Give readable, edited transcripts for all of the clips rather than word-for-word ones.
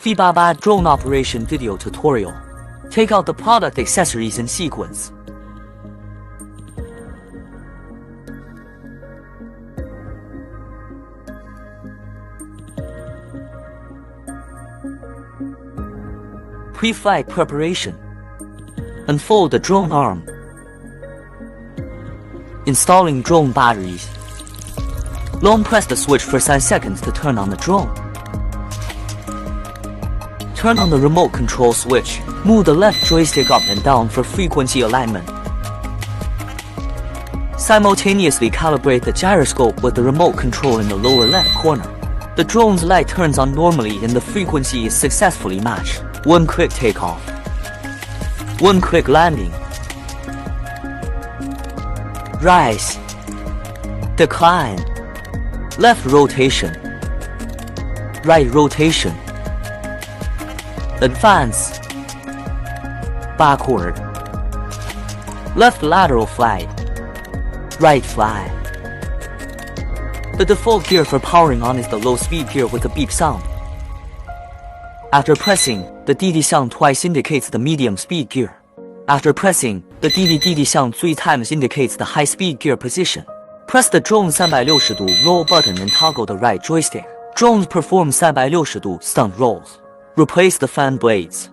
V88 Drone Operation Video Tutorial. Take out the product accessories in sequence. Pre-flight preparation. Unfold the drone arm. Installing drone batteries. Long press the switch for 5 seconds to turn on the drone. Turn on the remote control switch. Move the left joystick up and down for frequency alignment. Simultaneously calibrate the gyroscope with the remote control in the lower left corner. The drone's light turns on normally and the frequency is successfully matched. One quick takeoff. One quick landing. Rise. Decline. Left rotation. Right rotation. Advance. Backward. Left lateral flight. Right fly. The default gear for powering on is the low speed gear with a beep sound. After pressing, the DD 项 twice indicates the medium speed gear. After pressing, the DD 项 3 times indicates the high speed gear position. Press the drone 360° roll button and toggle the right joystick. Drones perform 360° stunt rolls. Replace the fan blades.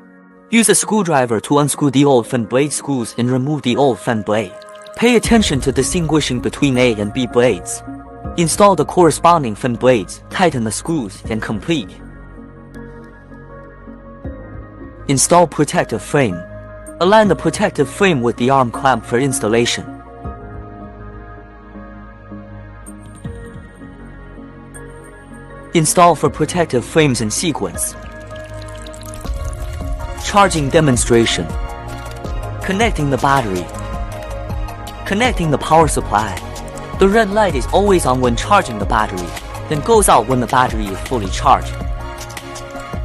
Use a screwdriver to unscrew the old fan blade screws and remove the old fan blade. Pay attention to distinguishing between A and B blades. Install the corresponding fan blades, tighten the screws, and complete. Install protective frame. Align the protective frame with the arm clamp for installation. Install for protective frames in sequence. Charging demonstration. Connecting the battery. Connecting the power supply. The red light is always on when charging the battery, then goes out when the battery is fully charged.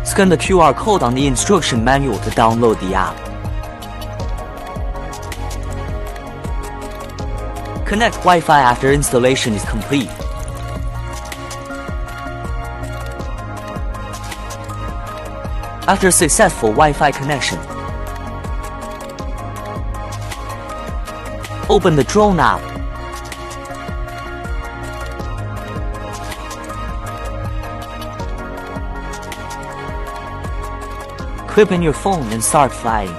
Scan the QR code on the instruction manual to download the app. Connect Wi-Fi after installation is complete. After successful Wi-Fi connection, open the drone app. Clip in your phone and start flying.